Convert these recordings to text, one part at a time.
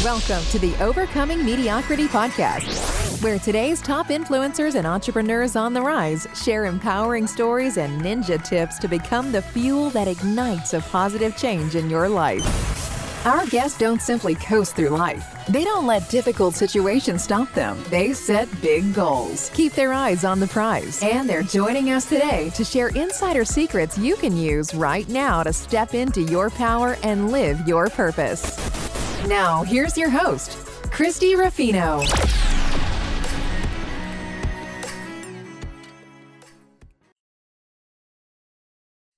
Welcome to the Overcoming Mediocrity podcast, where today's top influencers and entrepreneurs on the rise share empowering stories and ninja tips to become the fuel that ignites a positive change in your life. Our guests don't simply coast through life. They don't let difficult situations stop them. They set big goals, keep their eyes on the prize, and they're joining us today to share insider secrets you can use right now to step into your power and live your purpose. Now, here's your host, Christy Ruffino.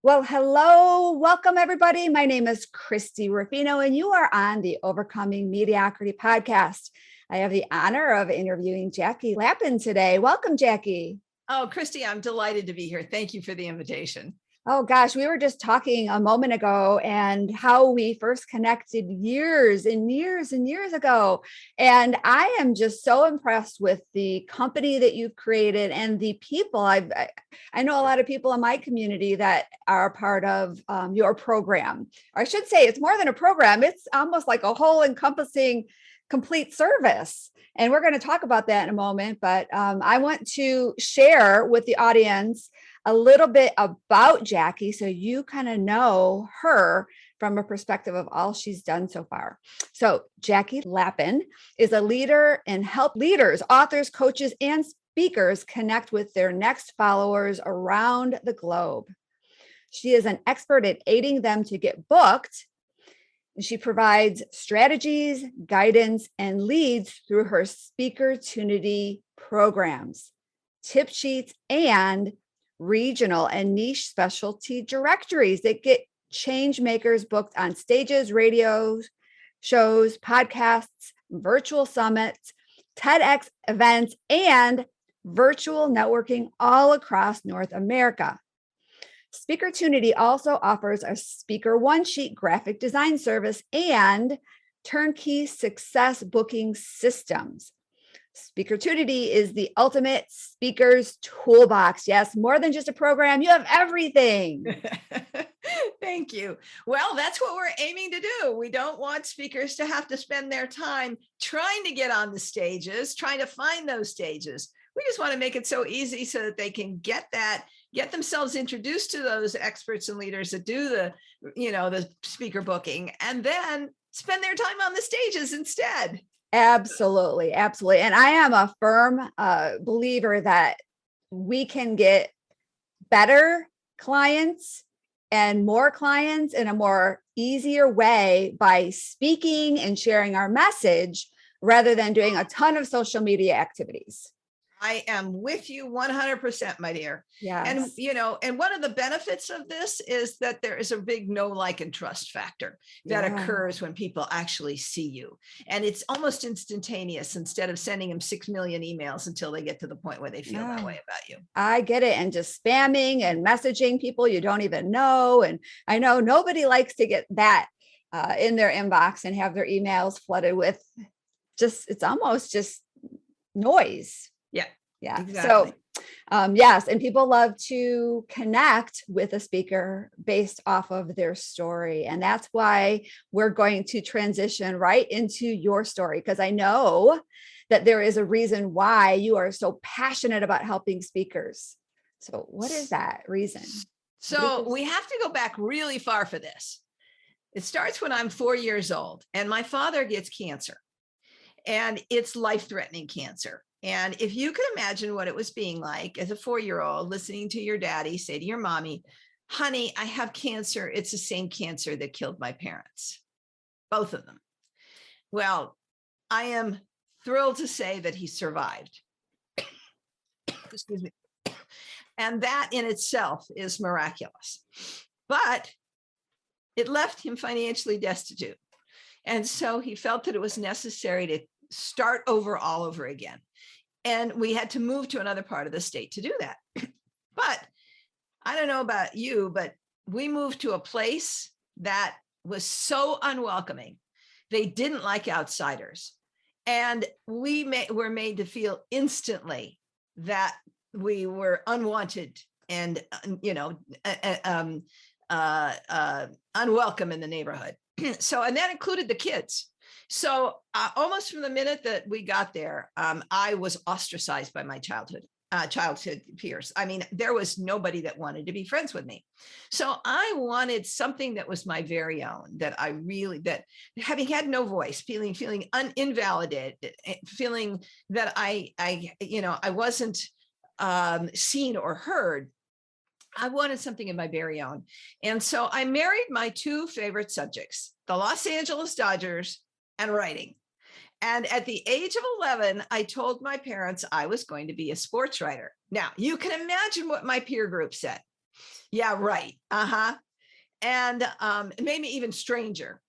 Well, hello. Welcome, everybody. My name is Christy Ruffino, and you are on the Overcoming Mediocrity podcast. I have the honor of interviewing Jackie Lapin today. Welcome, Jackie. Oh, Christy, I'm delighted to be here. Thank you for the invitation. Oh, gosh, we were just talking a moment ago and how we first connected years and years and years ago. And I am just so impressed with the company that you've created and the people. I know a lot of people in my community that are a part of your program. Or I should say it's more than a program. It's almost like a whole encompassing complete service. And we're going to talk about that in a moment. But I want to share with the audience a little bit about Jackie so you kind of know her from a perspective of all she's done so far. So Jackie Lapin is a leader and help leaders, authors, coaches, and speakers connect with their next followers around the globe. She is an expert at aiding them to get booked. She provides strategies, guidance, and leads through her SpeakerTunity programs, tip sheets, and regional and niche specialty directories that get change makers booked on stages, radio shows, podcasts, virtual summits, TEDx events, and virtual networking all across North America. SpeakerTunity also offers a speaker one-sheet graphic design service and turnkey success booking systems. SpeakerTunity is the ultimate speaker's toolbox. Yes, more than just a program, you have everything. Thank you. Well, that's what we're aiming to do. We don't want speakers to have to spend their time trying to get on the stages, trying to find those stages. We just want to make it so easy so that they can get themselves introduced to those experts and leaders that do the speaker booking, and then spend their time on the stages instead. Absolutely. Absolutely. And I am a firm believer that we can get better clients and more clients in a more easier way by speaking and sharing our message rather than doing a ton of social media activities. I am with you 100%, my dear. Yeah. And one of the benefits of this is that there is a big know, like, and trust factor that occurs when people actually see you. And it's almost instantaneous instead of sending them 6 million emails until they get to the point where they feel that way about you. I get it. And just spamming and messaging people you don't even know. And I know nobody likes to get that in their inbox and have their emails flooded with it's almost just noise. Yeah. Exactly. So, yes. And people love to connect with a speaker based off of their story. And that's why we're going to transition right into your story, because I know that there is a reason why you are so passionate about helping speakers. So what is that reason? So we have to go back really far for this. It starts when I'm 4 years old and my father gets cancer, and it's life-threatening cancer. And if you can imagine what it was being like as a 4-year-old listening to your daddy say to your mommy, honey, I have cancer. It's the same cancer that killed my parents, both of them. Well, I am thrilled to say that he survived. Excuse me. And that in itself is miraculous. But it left him financially destitute. And so he felt that it was necessary to start over all over again. And we had to move to another part of the state to do that. But I don't know about you, but we moved to a place that was so unwelcoming. They didn't like outsiders. And we were made to feel instantly that we were unwanted and, unwelcome in the neighborhood. So, and that included the kids. So almost from the minute that we got there, I was ostracized by my childhood peers. I mean, there was nobody that wanted to be friends with me. So I wanted something that was my very own, that having had no voice, feeling invalidated, feeling that I wasn't seen or heard. I wanted something of my very own. And so I married my two favorite subjects, the Los Angeles Dodgers and writing. And at the age of 11, I told my parents I was going to be a sports writer. Now, you can imagine what my peer group said. Yeah, right. And it made me even stranger.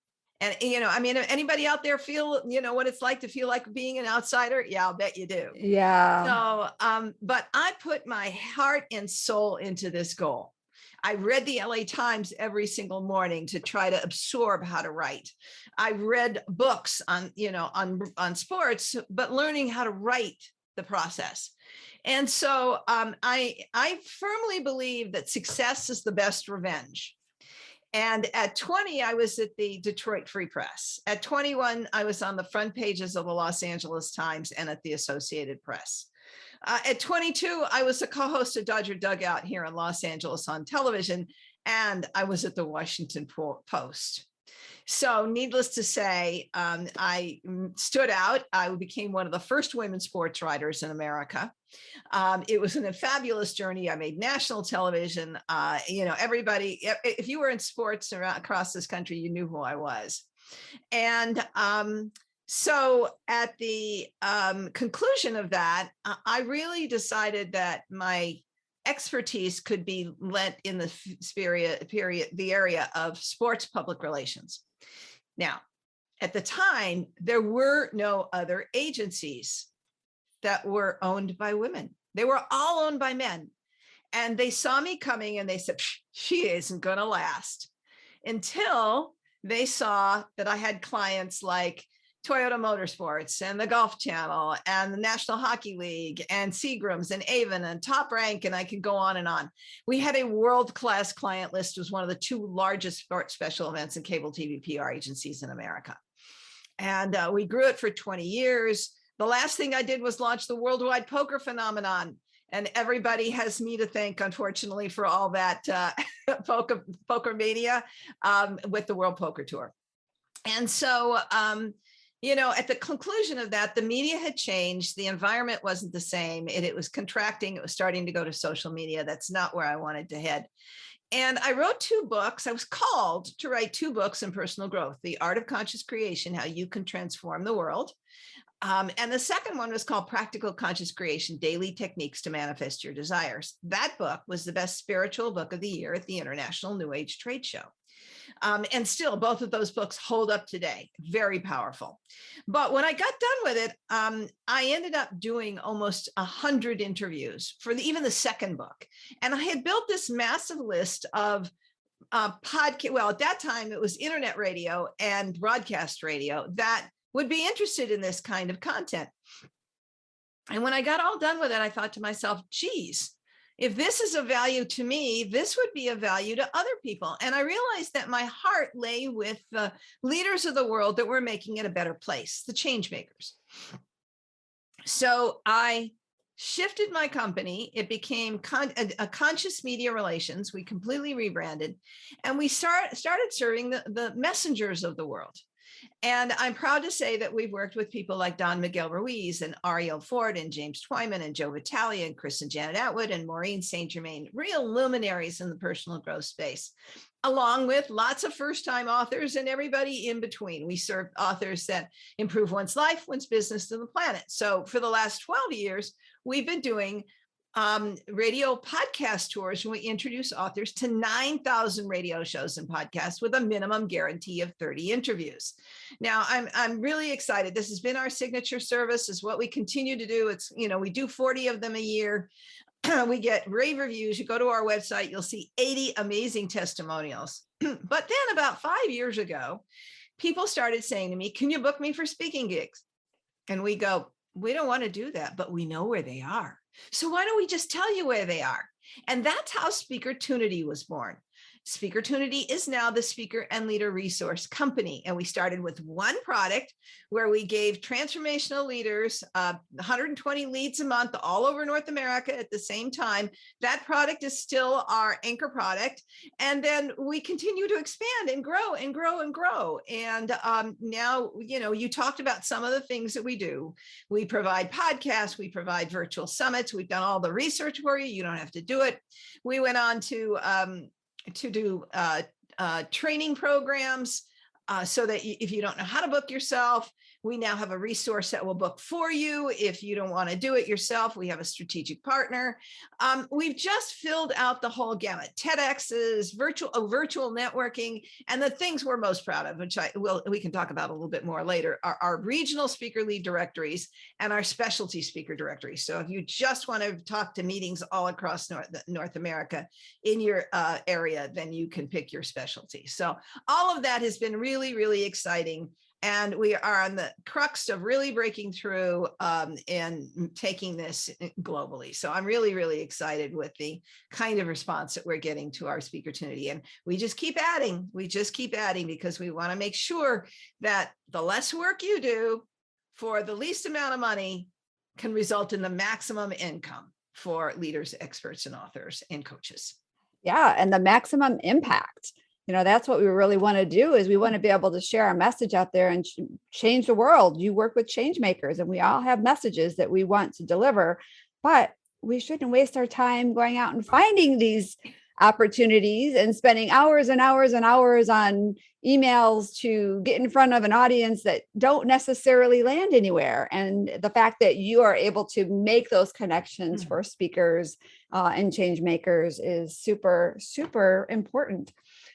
And, I mean, anybody out there feel, what it's like to feel like being an outsider? Yeah, I'll bet you do. Yeah. So, but I put my heart and soul into this goal. I read the LA Times every single morning to try to absorb how to write. I read books on sports, but learning how to write the process. And so I firmly believe that success is the best revenge. And at 20, I was at the Detroit Free Press. At 21, I was on the front pages of the Los Angeles Times and at the Associated Press. At 22, I was a co-host of Dodger Dugout here in Los Angeles on television, and I was at the Washington Post. So needless to say, I stood out. I became one of the first women sports writers in America. It was a fabulous journey. I made national television. Everybody, if you were in sports across this country, you knew who I was. And so at the conclusion of that, I really decided that my expertise could be lent in the area of sports public relations. Now, at the time, there were no other agencies that were owned by women. They were all owned by men. And they saw me coming and they said, she isn't going to last, until they saw that I had clients like Toyota Motorsports and the Golf Channel and the National Hockey League and Seagram's and Avon and Top Rank, and I could go on and on. We had a world-class client list. It was one of the two largest sports special events and cable TV PR agencies in America. And we grew it for 20 years. The last thing I did was launch the worldwide poker phenomenon. And everybody has me to thank, unfortunately, for all that poker media with the World Poker Tour. And so, at the conclusion of that, the media had changed. The environment wasn't the same. It was contracting. It was starting to go to social media. That's not where I wanted to head. And I wrote 2 books. I was called to write 2 books in personal growth: The Art of Conscious Creation, How You Can Transform the World. And the second one was called Practical Conscious Creation, Daily Techniques to Manifest Your Desires. That book was the best spiritual book of the year at the International New Age Trade Show. And still, both of those books hold up today. Very powerful. But when I got done with it, I ended up doing almost 100 interviews for even the second book. And I had built this massive list of podcast. Well, at that time, it was internet radio and broadcast radio that would be interested in this kind of content. And when I got all done with it, I thought to myself, geez, if this is of value to me, this would be of value to other people. And I realized that my heart lay with the leaders of the world that were making it a better place, the changemakers. So I shifted my company. It became a Conscious Media Relations. We completely rebranded, and we started serving the messengers of the world. And I'm proud to say that we've worked with people like Don Miguel Ruiz and Arielle Ford and James Twyman and Joe Vitale and Chris and Janet Atwood and Maureen St. Germain, real luminaries in the personal growth space, along with lots of first-time authors and everybody in between. We serve authors that improve one's life, one's business, and the planet. So for the last 12 years, we've been doing radio podcast tours, when we introduce authors to 9,000 radio shows and podcasts with a minimum guarantee of 30 interviews. Now, I'm really excited. This has been our signature service, is what we continue to do. It's, we do 40 of them a year. We get rave reviews. You go to our website, you'll see 80 amazing testimonials. But then about 5 years ago, people started saying to me, can you book me for speaking gigs? And we go, we don't want to do that, but we know where they are. So why don't we just tell you where they are? And that's how SpeakerTunity was born. SpeakerTunity is now the speaker and leader resource company. And we started with one product where we gave transformational leaders 120 leads a month all over North America at the same time. That product is still our anchor product. And then we continue to expand and grow and grow and grow. And now, you talked about some of the things that we do. We provide podcasts, we provide virtual summits. We've done all the research for you. You don't have to do it. We went on to do training programs so that if you don't know how to book yourself, we now have a resource that will book for you. If you don't want to do it yourself, we have a strategic partner. We've just filled out the whole gamut. TEDx's, virtual networking, and the things we're most proud of, which we can talk about a little bit more later, are our regional speaker lead directories and our specialty speaker directories. So if you just want to talk to meetings all across North America in your area, then you can pick your specialty. So all of that has been really, really exciting. And we are on the crux of really breaking through and taking this globally. So I'm really, really excited with the kind of response that we're getting to our SpeakerTunity. And we just keep adding. We just keep adding because we want to make sure that the less work you do for the least amount of money can result in the maximum income for leaders, experts, and authors and coaches. Yeah, and the maximum impact. That's what we really want to do, is we want to be able to share our message out there and change the world. You work with change makers, and we all have messages that we want to deliver, but we shouldn't waste our time going out and finding these opportunities and spending hours and hours and hours on emails to get in front of an audience that don't necessarily land anywhere. And the fact that you are able to make those connections for speakers and change makers is super, super important.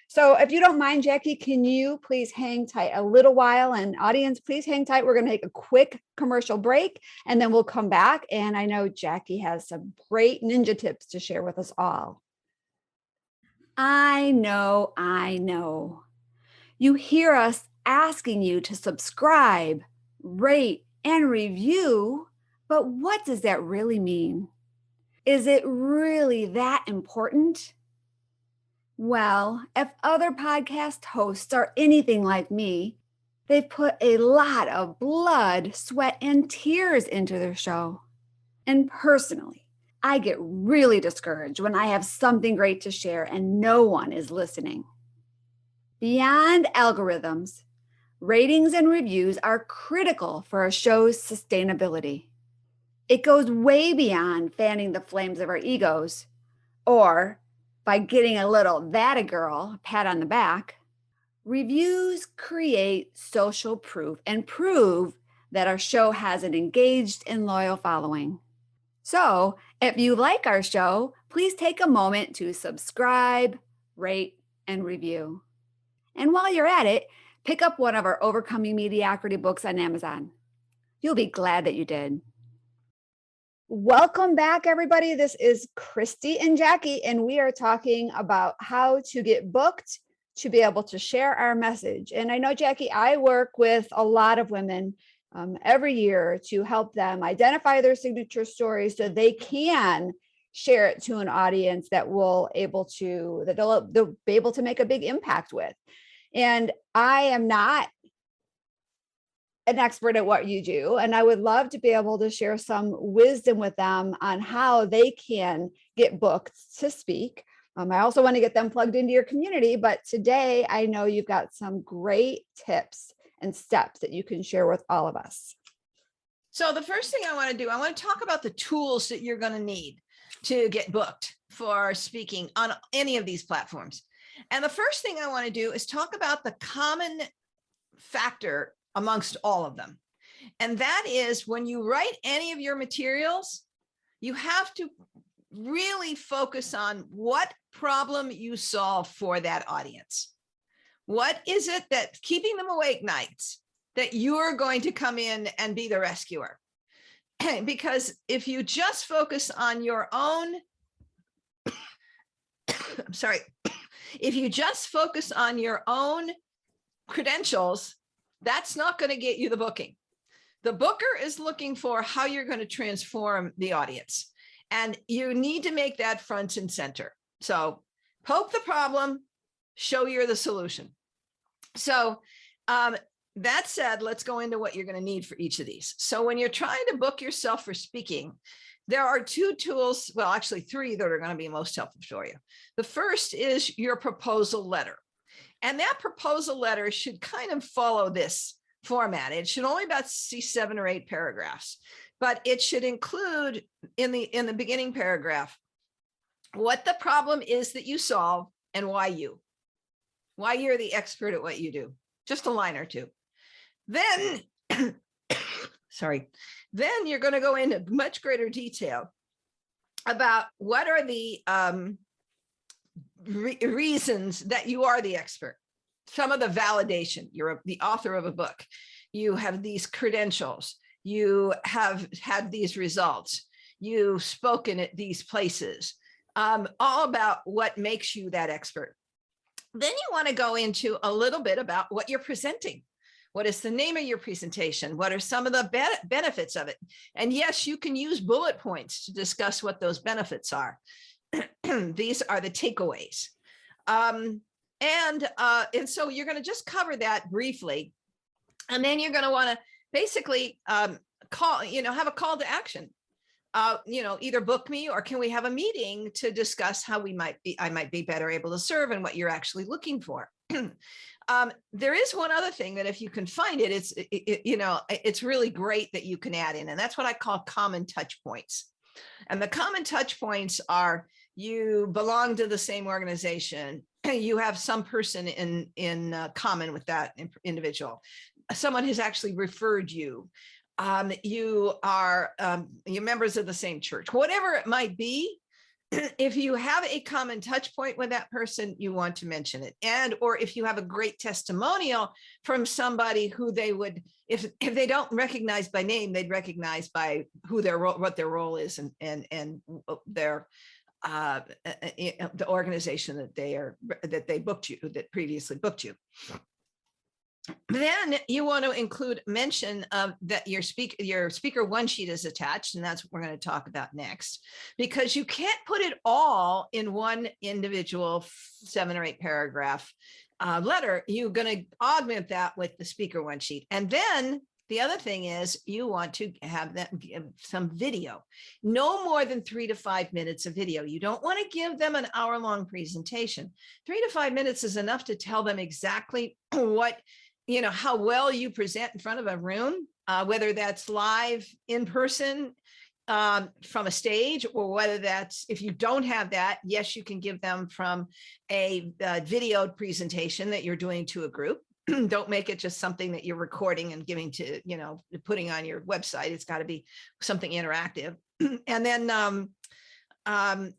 So if you don't mind, Jackie, can you please hang tight a little while? And audience, please hang tight. We're going to take a quick commercial break, and then we'll come back. And I know Jackie has some great ninja tips to share with us all. I know. You hear us asking you to subscribe, rate, and review, but what does that really mean? Is it really that important? Well, if other podcast hosts are anything like me, they've put a lot of blood, sweat, and tears into their show. And personally, I get really discouraged when I have something great to share and no one is listening. Beyond algorithms, ratings and reviews are critical for a show's sustainability. It goes way beyond fanning the flames of our egos, or by getting a little "that a girl" pat on the back. Reviews create social proof and prove that our show has an engaged and loyal following. So if you like our show, please take a moment to subscribe, rate, and review. And while you're at it, pick up one of our Overcoming Mediocrity books on Amazon. You'll be glad that you did. Welcome back, everybody. This is Christy and Jackie, and we are talking about how to get booked to be able to share our message. And I know, Jackie, I work with a lot of women every year to help them identify their signature stories so they can share it to an audience that they'll be able to make a big impact with. And I am not an expert at what you do, and I would love to be able to share some wisdom with them on how they can get booked to speak. I also want to get them plugged into your community, but today I know you've got some great tips and steps that you can share with all of us. So the first thing I want to do, I want to talk about the tools that you're going to need to get booked for speaking on any of these platforms. And the first thing I want to do is talk about the common factor amongst all of them. And that is, when you write any of your materials, you have to really focus on what problem you solve for that audience. What is it that's keeping them awake nights that you're going to come in and be the rescuer? Because if you just focus on your own, I'm sorry, if you just focus on your own credentials, that's not going to get you the booking. The booker is looking for how you're going to transform the audience, and you need to make that front and center. So poke the problem, show you're the solution. So that said, let's go into what you're going to need for each of these. So when you're trying to book yourself for speaking, there are two tools, well, actually three, that are going to be most helpful for you. The first is your proposal letter. And that proposal letter should kind of follow this format. It should only about see 7 or 8 paragraphs, but it should include in the beginning paragraph what the problem is that you solve and why you're the expert at what you do. Just a line or two. Then, sorry, then you're going to go into much greater detail about what are the reasons that you are the expert. Some of the validation, you're the author of a book, you have these credentials, you have had these results, you've spoken at these places, all about what makes you that expert. Then you want to go into a little bit about what you're presenting. What is the name of your presentation? What are some of the benefits of it? And yes, you can use bullet points to discuss what those benefits are. These are the takeaways. And so you're going to just cover that briefly. And then you're going to want to basically have a call to action. Either book me or can we have a meeting to discuss how I might be better able to serve and what you're actually looking for. There is one other thing that if you can find it, it's really great that you can add in, and that's what I call common touch points. And the common touch points are you belong to the same organization, you have some person in common with that individual, someone who's actually referred you, you are you're members of the same church, whatever it might be. If you have a common touch point with that person, you want to mention it. Or if you have a great testimonial from somebody who they would, if they don't recognize by name, they'd recognize by who what their role is and their the organization that they booked you, that previously booked you. Then you want to include mention of that your speaker one sheet is attached, and that's what we're going to talk about next, because you can't put it all in one individual 7 or 8 paragraph letter. You're going to augment that with the speaker one sheet. And then the other thing is you want to have some video, no more than 3 to 5 minutes of video. You don't want to give them an hour-long presentation. 3 to 5 minutes is enough to tell them exactly what, how well you present in front of a room, whether that's live in person from a stage, or whether that's, if you don't have that, yes, you can give them from a videoed presentation that you're doing to a group. Don't make it just something that you're recording and giving to, putting on your website. It's got to be something interactive. And then,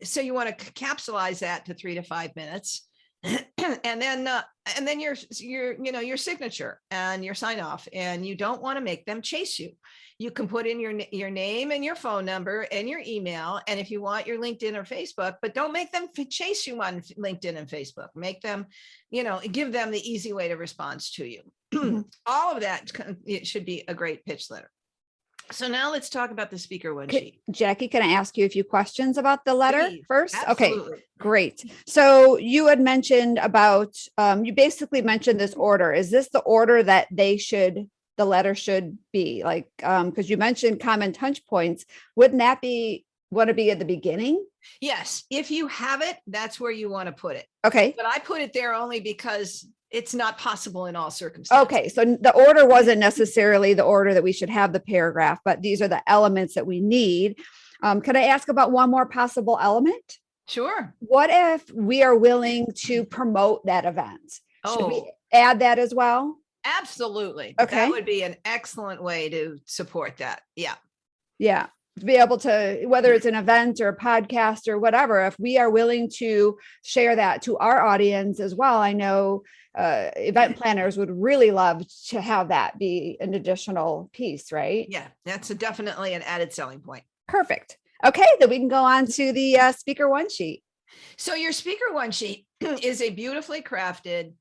so you want to capsulize that to 3 to 5 minutes. And then your signature and your sign off, and you don't want to make them chase you. You can put in your name and your phone number and your email, and if you want, your LinkedIn or Facebook, but don't make them chase you on LinkedIn and Facebook. Make them, give them the easy way to respond to you. All of that, it should be a great pitch letter. So now let's talk about the speaker one sheet. Jackie, can I ask you a few questions about the letter first? Absolutely. Okay, great. So you had mentioned about, you basically mentioned this order. Is this the order that the letter should be like, because you mentioned common touch points. Wouldn't that want to be at the beginning? Yes. If you have it, that's where you want to put it. Okay. But I put it there only because it's not possible in all circumstances. Okay. So the order wasn't necessarily the order that we should have the paragraph, but these are the elements that we need. Could I ask about one more possible element? Sure. What if we are willing to promote that event? Should we add that as well? Absolutely. Okay. That would be an excellent way to support that. Yeah. Yeah. To be able to, whether it's an event or a podcast or whatever, if we are willing to share that to our audience as well. I know event planners would really love to have that be an additional piece, right? Yeah, that's definitely an added selling point. Perfect. Okay, then we can go on to the speaker one sheet. So your speaker one sheet is a beautifully crafted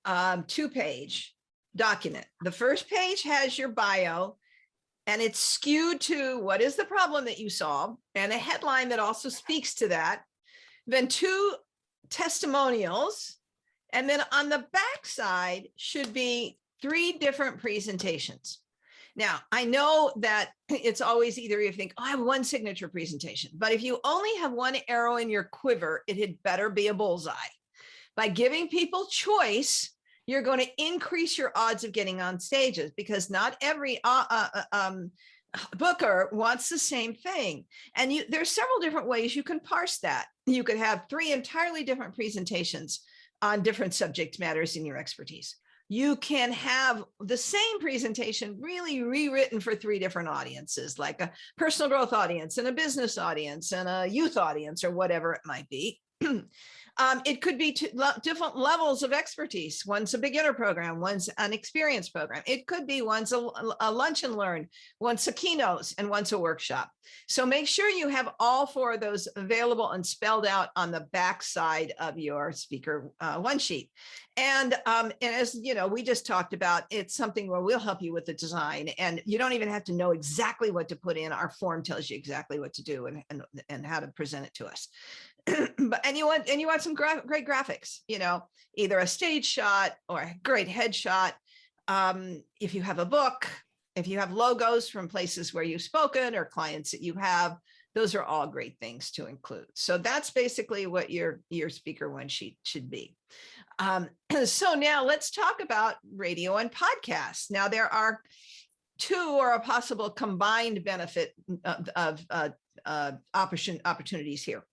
2-page document. The first page has your bio, and it's skewed to what is the problem that you solve, and a headline that also speaks to that. Then 2 testimonials, And then on the back side should be 3 different presentations. Now, I know that it's always either you think, oh, I have one signature presentation, but if you only have one arrow in your quiver, it had better be a bullseye. By giving people choice, you're going to increase your odds of getting on stages, because not every booker wants the same thing. And there's several different ways you can parse that. You could have 3 entirely different presentations on different subject matters in your expertise. You can have the same presentation really rewritten for 3 different audiences, like a personal growth audience and a business audience and a youth audience, or whatever it might be. It could be different levels of expertise. One's a beginner program, one's an experienced program. It could be one's a lunch and learn, one's a keynote, and one's a workshop. So make sure you have all 4 of those available and spelled out on the back side of your speaker one sheet. And as you know, we just talked about, it's something where we'll help you with the design, and you don't even have to know exactly what to put in. Our form tells you exactly what to do and how to present it to us. And you want some great graphics, you know, either a stage shot or a great headshot. If you have a book, if you have logos from places where you've spoken or clients that you have, those are all great things to include. So that's basically what your speaker one sheet should be. So now let's talk about radio and podcasts. Now there are 2 or a possible combined benefit of opportunities here.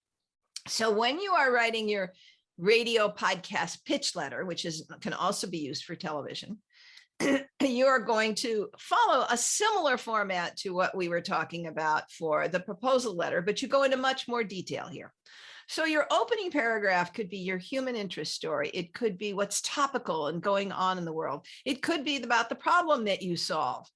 So when you are writing your radio podcast pitch letter, which can also be used for television, you are going to follow a similar format to what we were talking about for the proposal letter, but you go into much more detail here. So your opening paragraph could be your human interest story. It could be what's topical and going on in the world. It could be about the problem that you solve.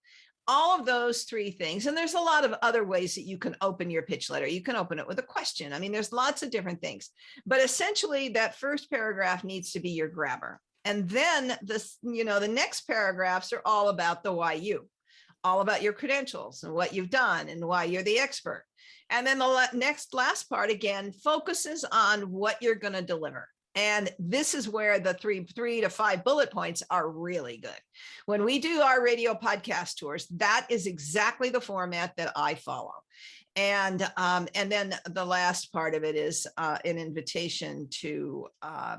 All of those 3 things. And there's a lot of other ways that you can open your pitch letter. You can open it with a question. I mean, there's lots of different things, but essentially that first paragraph needs to be your grabber. And then the next paragraphs are all about the why you, all about your credentials and what you've done and why you're the expert. And then the last part, again, focuses on what you're going to deliver. And this is where the 3 to 5 bullet points are really good. When we do our radio podcast tours, that is exactly the format that I follow. And then the last part of it is an invitation to, a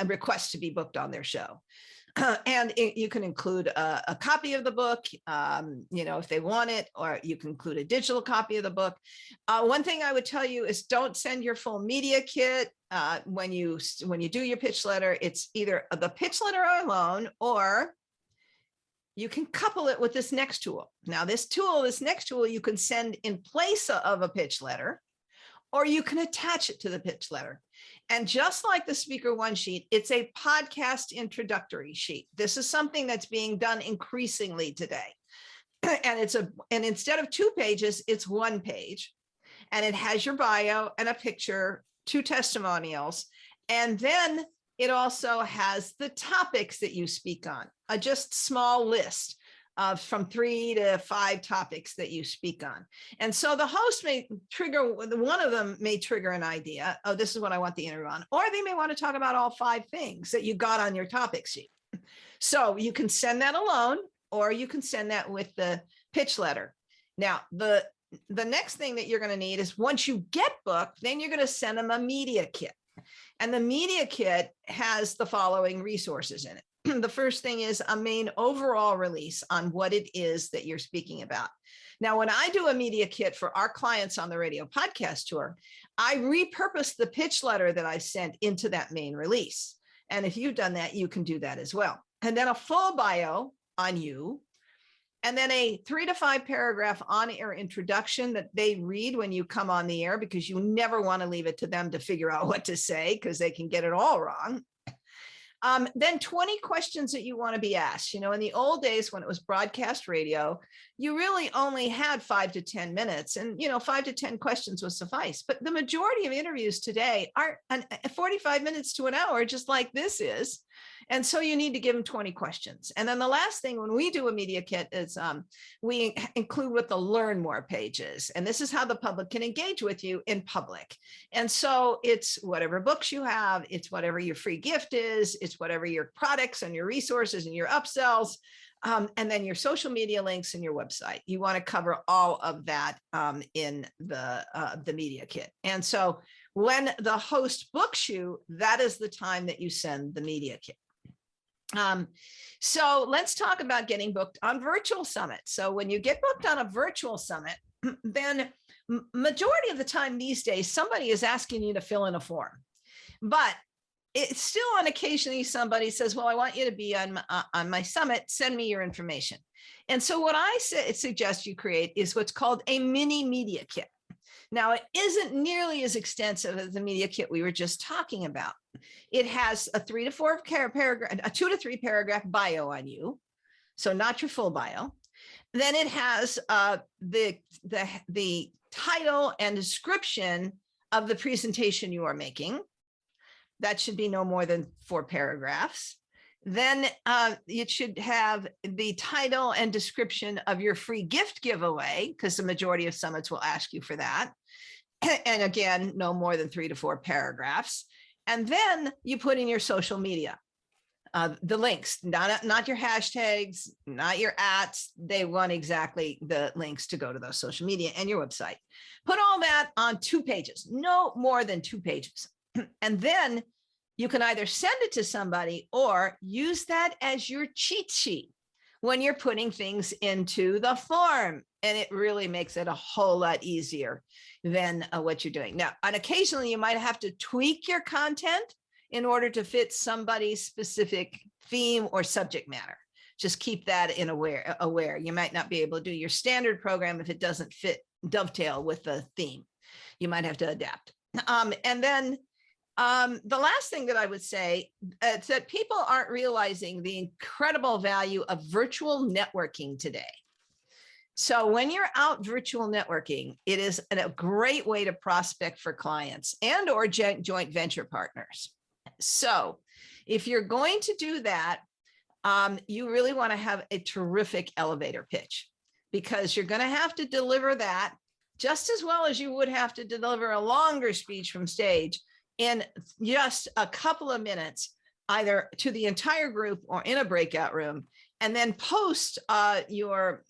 request to be booked on their show. And you can include a copy of the book, if they want it, or you can include a digital copy of the book. One thing I would tell you is don't send your full media kit when you do your pitch letter. It's either the pitch letter alone, or you can couple it with this next tool. Now, this next tool, you can send in place of a pitch letter, or you can attach it to the pitch letter. And just like the speaker one sheet, it's a podcast introductory sheet. This is something that's being done increasingly today. And instead of 2 pages, it's 1 page. And it has your bio and a picture, 2 testimonials. And then it also has the topics that you speak on, a just small list of from 3 to 5 topics that you speak on. And so the host may trigger, one of them may trigger an idea. Oh, this is what I want the interview on. Or they may want to talk about all 5 things that you got on your topic sheet. So you can send that alone, or you can send that with the pitch letter. Now, the next thing that you're going to need is, once you get booked, then you're going to send them a media kit. And the media kit has the following resources in it. The first thing is a main overall release on what it is that you're speaking about. Now, when I do a media kit for our clients on the radio podcast tour, I repurpose the pitch letter that I sent into that main release. And if you've done that, you can do that as well. And then a full bio on you, and then a 3 to 5 paragraph on-air introduction that they read when you come on the air, because you never want to leave it to them to figure out what to say, because they can get it all wrong. Then 20 questions that you want to be asked. In the old days when it was broadcast radio, you really only had 5 to 10 minutes, and 5 to 10 questions would suffice. But the majority of interviews today are 45 minutes to an hour, just like this is. And so you need to give them 20 questions. And then the last thing when we do a media kit is we include what the learn more pages. And this is how the public can engage with you in public. And so it's whatever books you have, it's whatever your free gift is, it's whatever your products and your resources and your upsells, and then your social media links and your website. You want to cover all of that in the media kit. And so when the host books you, that is the time that you send the media kit. So let's talk about getting booked on virtual summits. So when you get booked on a virtual summit, then majority of the time these days, somebody is asking you to fill in a form, but it's still on occasionally somebody says, well, I want you to be on my summit, send me your information. And so what I suggest you create is what's called a mini media kit. Now, it isn't nearly as extensive as the media kit we were just talking about. It has a 2 to 3 paragraph bio on you, so not your full bio. Then it has the title and description of the presentation you are making. That should be no more than 4 paragraphs. Then it should have the title and description of your free gift giveaway, because the majority of summits will ask you for that. And again, no more than 3 to 4 paragraphs. And then you put in your social media, the links, not your hashtags, not your @. They want exactly the links to go to those social media and your website. Put all that on 2 pages, no more than 2 pages. And then you can either send it to somebody or use that as your cheat sheet when you're putting things into the form. And it really makes it a whole lot easier than what you're doing. Now, and occasionally you might have to tweak your content in order to fit somebody's specific theme or subject matter. Just keep that in aware. You might not be able to do your standard program if it doesn't dovetail with the theme. You might have to adapt. And then the last thing that I would say is that people aren't realizing the incredible value of virtual networking today. So when you're out virtual networking, it is a great way to prospect for clients and or joint venture partners. So if you're going to do that, you really want to have a terrific elevator pitch, because you're going to have to deliver that just as well as you would have to deliver a longer speech from stage in just a couple of minutes, either to the entire group or in a breakout room, and then post your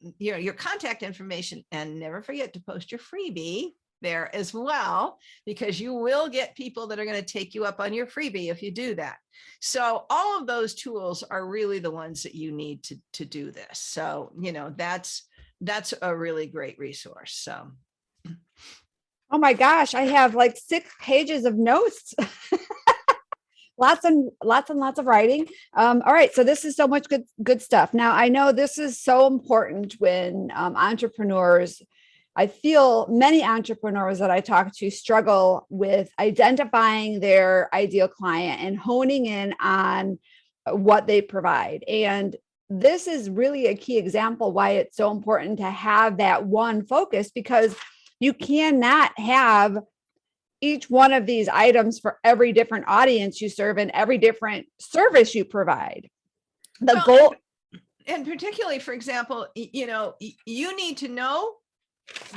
contact information, and never forget to post your freebie there as well, because you will get people that are going to take you up on your freebie if you do that. So all of those tools are really the ones that you need to do this. So, that's a really great resource. So. Oh my gosh, I have like 6 pages of notes. Lots and lots of writing. All right, so this is so much good stuff. Now, I know this is so important when entrepreneurs, I feel many entrepreneurs that I talk to struggle with identifying their ideal client and honing in on what they provide. And this is really a key example why it's so important to have that one focus, because you cannot have each one of these items for every different audience you serve and every different service you provide. The goal, and particularly, for example, you need to know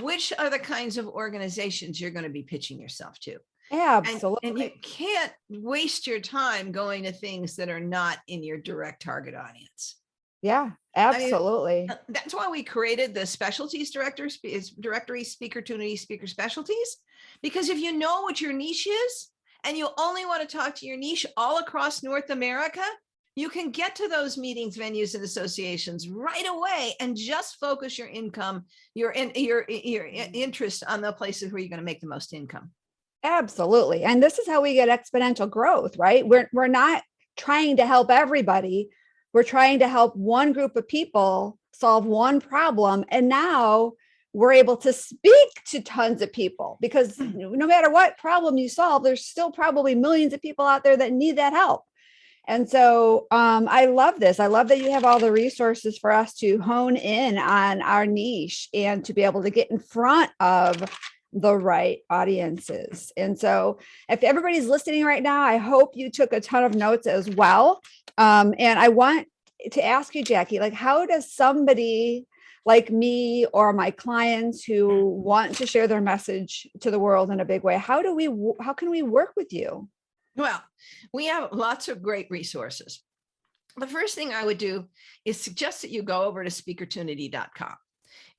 which are the kinds of organizations you're going to be pitching yourself to. Absolutely. And you can't waste your time going to things that are not in your direct target audience. Yeah, absolutely. That's why we created the specialties directory, SpeakerTunity, speaker specialties, because if you know what your niche is and you only want to talk to your niche all across North America, you can get to those meetings, venues, and associations right away and just focus your income, your interest on the places where you're going to make the most income. Absolutely. And this is how we get exponential growth, right? We're not trying to help everybody. We're trying to help one group of people solve one problem. And now we're able to speak to tons of people, because no matter what problem you solve, there's still probably millions of people out there that need that help. And so I love this. I love that you have all the resources for us to hone in on our niche and to be able to get in front of the right audiences. And so if everybody's listening right now, I hope you took a ton of notes as well. And I want to ask you, Jackie, like, how does somebody like me or my clients who want to share their message to the world in a big way, how can we work with you? Well, we have lots of great resources. The first thing I would do is suggest that you go over to SpeakerTunity.com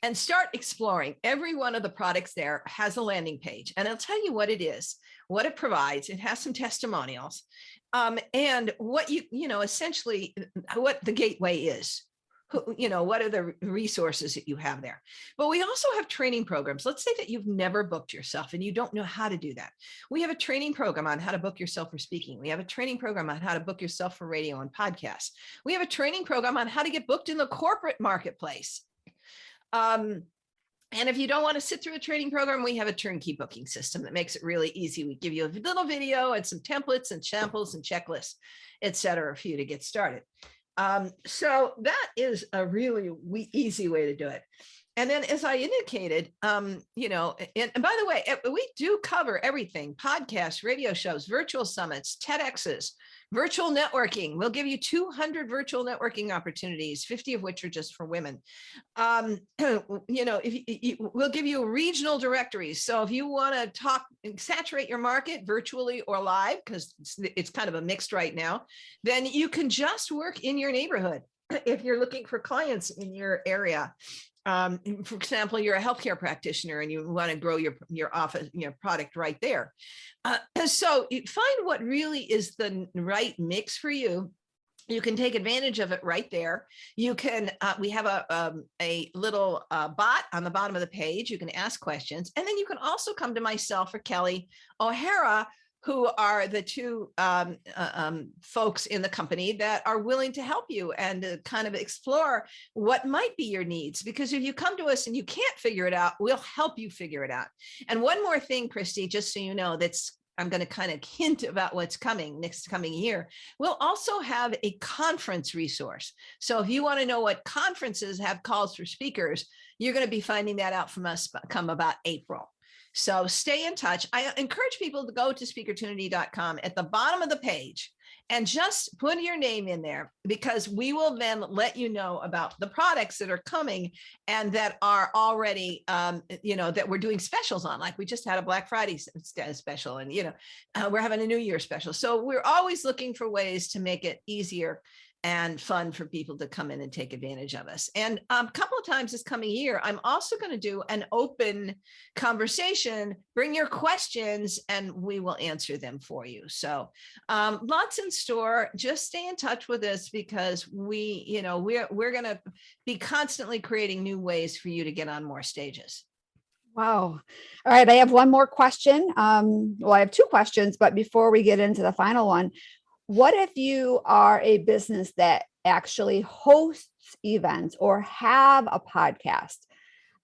and start exploring. Every one of the products there has a landing page, and it'll tell you what it is, what it provides. It has some testimonials, and what essentially what the gateway is. What are the resources that you have there? But we also have training programs. Let's say that you've never booked yourself and you don't know how to do that. We have a training program on how to book yourself for speaking. We have a training program on how to book yourself for radio and podcasts. We have a training program on how to get booked in the corporate marketplace. And if you don't want to sit through a training program, we have a turnkey booking system that makes it really easy. We give you a little video and some templates and samples and checklists, et cetera, for you to get started. So that is a really easy way to do it. And then, as I indicated, and by the way, we do cover everything: podcasts, radio shows, virtual summits, TEDx's, virtual networking. We'll give you 200 virtual networking opportunities, 50 of which are just for women. We'll give you regional directories. So if you want to saturate your market virtually or live, because it's kind of a mixed right now, then you can just work in your neighborhood if you're looking for clients in your area. For example, you're a healthcare practitioner and you want to grow your office, product right there. So you find what really is the right mix for you. You can take advantage of it right there. You can, we have a little bot on the bottom of the page. You can ask questions. And then you can also come to myself or Kelly O'Hara, who are the two folks in the company that are willing to help you and kind of explore what might be your needs. Because if you come to us and you can't figure it out, we'll help you figure it out. And one more thing, Christy, just so you know, I'm going to kind of hint about what's coming next coming year. We'll also have a conference resource. So if you want to know what conferences have calls for speakers, you're going to be finding that out from us come about April. So stay in touch. I encourage people to go to SpeakerTunity.com at the bottom of the page and just put your name in there, because we will then let you know about the products that are coming and that are already, that we're doing specials on. Like we just had a Black Friday special, and, we're having a New Year special. So we're always looking for ways to make it easier and fun for people to come in and take advantage of us. And a couple of times this coming year, I'm also going to do an open conversation. Bring your questions and we will answer them for you. So lots in store. Just stay in touch with us, because we're going to be constantly creating new ways for you to get on more stages. Wow. All right. I have one more question. I have two questions, but before we get into the final one, what if you are a business that actually hosts events or have a podcast?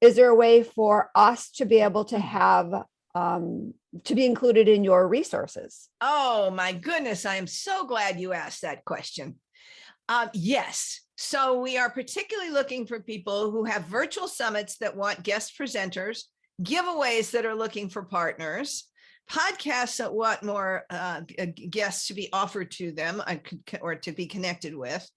Is there a way for us to be able to have, to be included in your resources? Oh my goodness. I am so glad you asked that question. Yes. So we are particularly looking for people who have virtual summits that want guest presenters, giveaways that are looking for partners, podcasts that want more guests to be offered to them or to be connected with,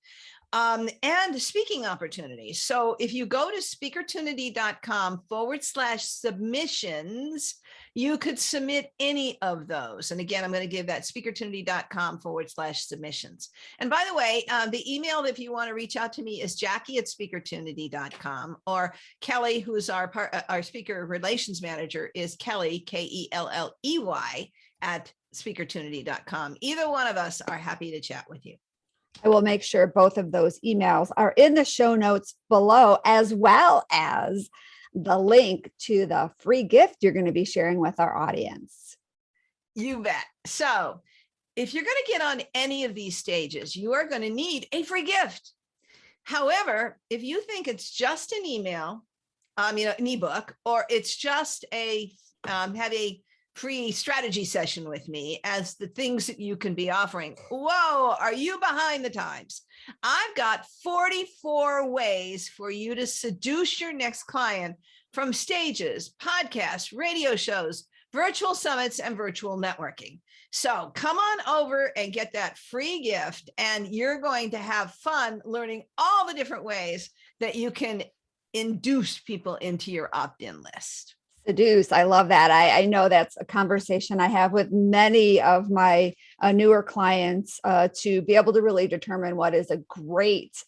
and speaking opportunities. So if you go to SpeakerTunity.com/submissions, you could submit any of those. And again, I'm going to give that SpeakerTunity.com/submissions. And by the way, the email, if you want to reach out to me, is Jackie@SpeakerTunity.com, or Kelly, who's our speaker relations manager, is Kelly, Kelley, @SpeakerTunity.com. Either one of us are happy to chat with you. I will make sure both of those emails are in the show notes below, as well as the link to the free gift you're going to be sharing with our audience. You bet. So if you're going to get on any of these stages, you are going to need a free gift. However, if you think it's just an email, an ebook, or it's just have a free strategy session with me as the things that you can be offering. Whoa, are you behind the times? I've got 44 ways for you to seduce your next client from stages, podcasts, radio shows, virtual summits, and virtual networking. So come on over and get that free gift, and you're going to have fun learning all the different ways that you can induce people into your opt-in list. Seduce. I love that. I know that's a conversation I have with many of my newer clients to be able to really determine what is a great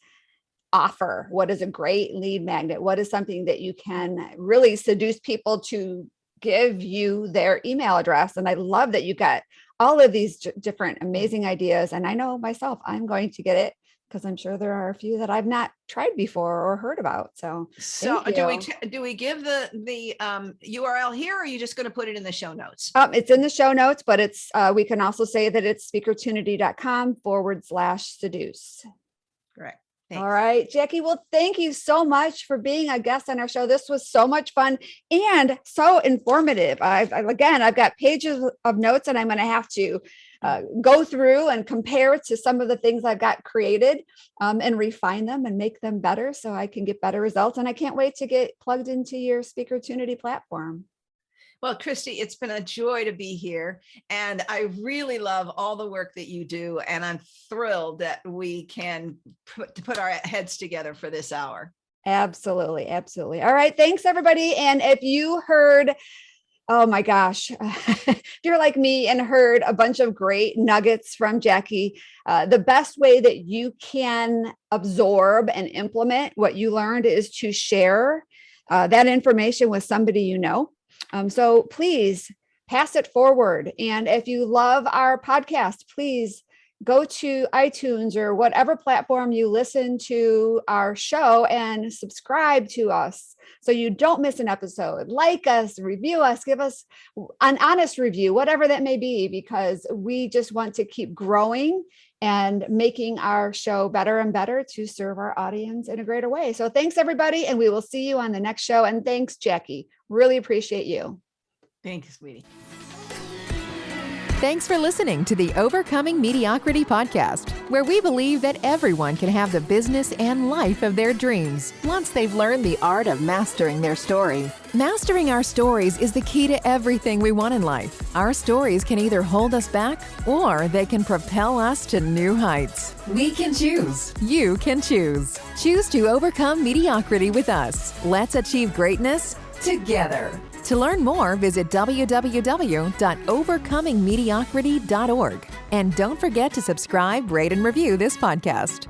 offer, what is a great lead magnet, what is something that you can really seduce people to give you their email address. And I love that you got all of these different amazing ideas. And I know myself, I'm going to get it, because I'm sure there are a few that I've not tried before or heard about. So do we give the URL here, or are you just going to put it in the show notes? It's in the show notes, but it's we can also say that it's speakertunity.com/seduce. Correct. Thanks. All right, Jackie. Well, thank you so much for being a guest on our show. This was so much fun and so informative. I've got pages of notes, and I'm going to have to go through and compare to some of the things I've got created and refine them and make them better so I can get better results. And I can't wait to get plugged into your SpeakerTunity platform. Well, Christy, it's been a joy to be here. And I really love all the work that you do. And I'm thrilled that we can put our heads together for this hour. Absolutely. Absolutely. All right. Thanks, everybody. And if you heard, oh my gosh, if you're like me and heard a bunch of great nuggets from Jackie, the best way that you can absorb and implement what you learned is to share that information with somebody you know. So please pass it forward. And if you love our podcast, please go to iTunes or whatever platform you listen to our show and subscribe to us so you don't miss an episode. Like us, review us, give us an honest review, whatever that may be, because we just want to keep growing and making our show better and better to serve our audience in a greater way. So thanks, everybody, and we will see you on the next show. And thanks, Jackie. Really appreciate you. Thank you, sweetie. Thanks for listening to the Overcoming Mediocrity podcast, where we believe that everyone can have the business and life of their dreams once they've learned the art of mastering their story. Mastering our stories is the key to everything we want in life. Our stories can either hold us back or they can propel us to new heights. We can choose. You can choose. Choose to overcome mediocrity with us. Let's achieve greatness together. To learn more, visit www.overcomingmediocrity.org. And don't forget to subscribe, rate, and review this podcast.